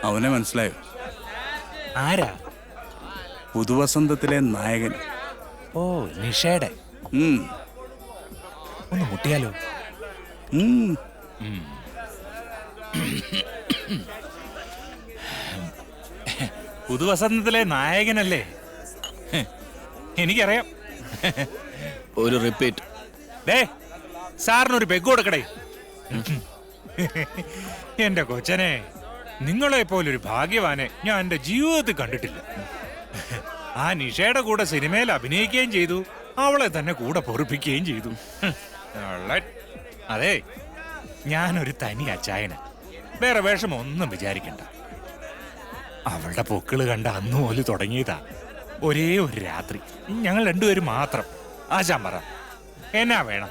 അവനെ മനസ്സിലായോ? ആരാ? പുതുവസന്തത്തിലെ നായകൻ. ഓ, നിഷയുടെ. ഒന്ന് മുട്ടിയാലോ? പുതുവസന്തത്തിലെ നായകനല്ലേ? എനിക്കറിയാം. ഒരു റിപ്പീറ്റ്. ഡേ, സാറിനൊരു പെഗ് കൊടുക്കടേ. എന്റെ കൊച്ചനെ, നിങ്ങളെ പോലൊരു ഭാഗ്യവാനെ ഞാൻ എന്റെ ജീവിതത്തിൽ കണ്ടിട്ടില്ല. ആ നിഷയുടെ കൂടെ സിനിമയിൽ അഭിനയിക്കുകയും ചെയ്തു, അവളെ തന്നെ കൂടെ പൊറിപ്പിക്കുകയും ചെയ്തു. അതെ, ഞാനൊരു തനി അച്ചായന, വേറെ വേഷം ഒന്നും വിചാരിക്കണ്ട. അവളുടെ പൊക്കിള് കണ്ട അന്ന് പോലും തുടങ്ങിയതാ. ഒരേ ഒരു രാത്രി ഞങ്ങൾ രണ്ടുപേരും മാത്രം. ആശാൻ പറ, എന്നാ വേണം?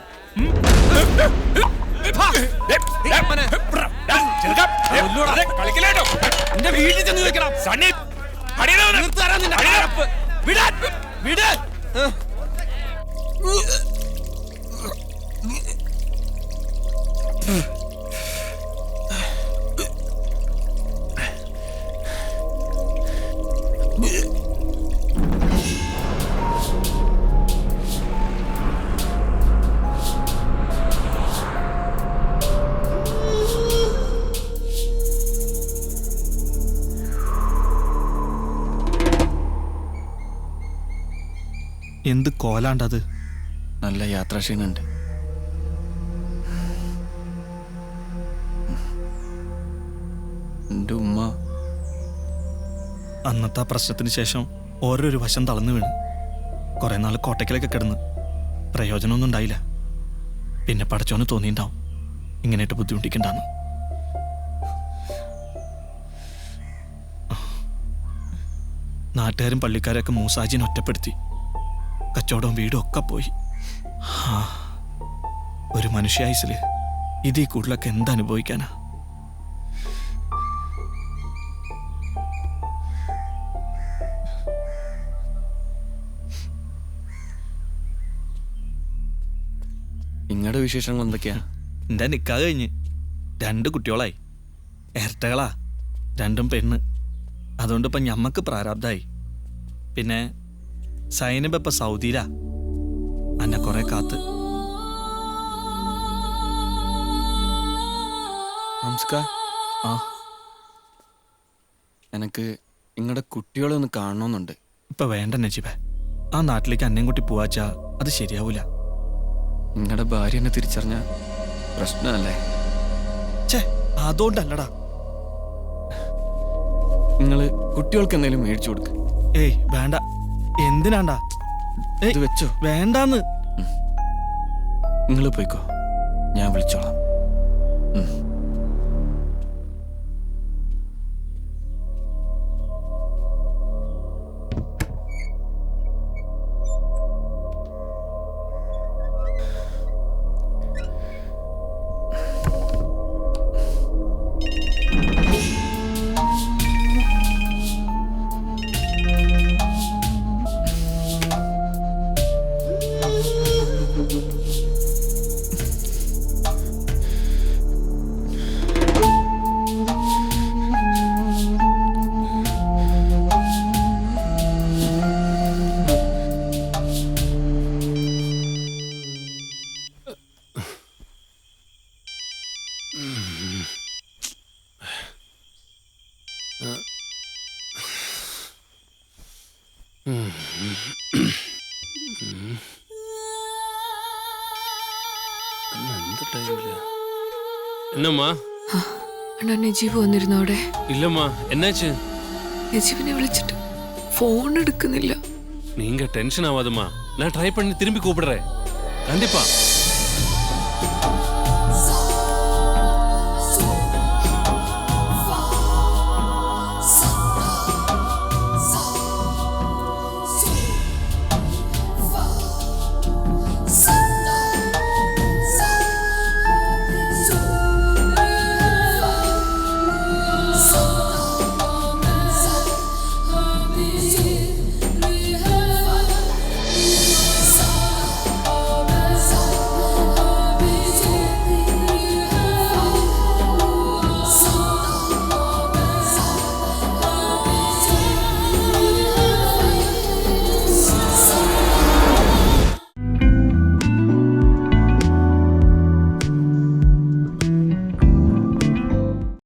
എന്ത് കോലാണ്ടത്? നല്ല യാത്രാക്ഷീണുണ്ട്. എൻ്റെ ഉമ്മ അന്നത്തെ പ്രശ്നത്തിന് ശേഷം ഓരോരു വശം തളർന്നു വീണ് കുറെ നാൾ കോട്ടയ്ക്കലൊക്കെ കിടന്ന് പ്രയോജനമൊന്നും ഉണ്ടായില്ല. പിന്നെ പടച്ചോന് തോന്നിയിട്ടുണ്ടാവും ഇങ്ങനെയായിട്ട് ബുദ്ധിമുട്ടിക്കണ്ടെന്ന്. നാട്ടുകാരും പള്ളിക്കാരൊക്കെ മൂസാജിനെ ഒറ്റപ്പെടുത്തി. കച്ചവടവും വീടും ഒക്കെ പോയി. ഒരു മനുഷ്യായുസില് ഇതീ കൂടുതലൊക്കെ എന്തനുഭവിക്കാനാ? നിങ്ങളുടെ വിശേഷങ്ങൾ എന്തൊക്കെയാ? എൻ്റെ നിക്കാഹ് കഴിഞ്ഞ് 2 കുട്ടികളായി. ഇരട്ടകളാ, 2 പെണ്ണ്. അതുകൊണ്ട് ഇപ്പം ഞമ്മക്ക് പ്രാരാബ്ദമായി. പിന്നെ സൈനബ് ഇപ്പം സൗദിയിലാ. അന്നെ കുറെ കാത്ത്. നമസ്കാരം. എനിക്ക് നിങ്ങളുടെ കുട്ടികളെ ഒന്ന് കാണണമെന്നുണ്ട്. ഇപ്പം വേണ്ട നജീബേ, ആ നാട്ടിലേക്ക് അന്നേം കുട്ടി പോവാച്ചാ അത് ശരിയാവൂല. നിങ്ങളുടെ ഭാര്യ എന്നെ തിരിച്ചറിഞ്ഞ പ്രശ്നമല്ലേ? ഛേ, അതുകൊണ്ടല്ലടാ. നിങ്ങൾ കുട്ടികൾക്ക് എന്തെങ്കിലും മേടിച്ചു കൊടുക്ക്. ഏയ് വേണ്ട. എന്തിനാണ്ടാ? ഇത് വെച്ചോ. വേണ്ടാന്ന്. നിങ്ങൾ പോയിക്കോ, ഞാൻ വിളിച്ചോളാം. എന്നമ്മാ? അണ്ണാ, നജീബ് വന്നിരുന്നു അവിടെ? ഇല്ലമ്മാ, എന്നാச்சு? നജീബിനെ വിളിച്ചിട്ട് ഫോൺ എടുക്കുന്നില്ല. நீங்க டென்ஷன் ஆகாதம்மா, நான் ட்ரை பண்ணி திரும்பி கூப்பிடுறேன். கண்டிப்பா.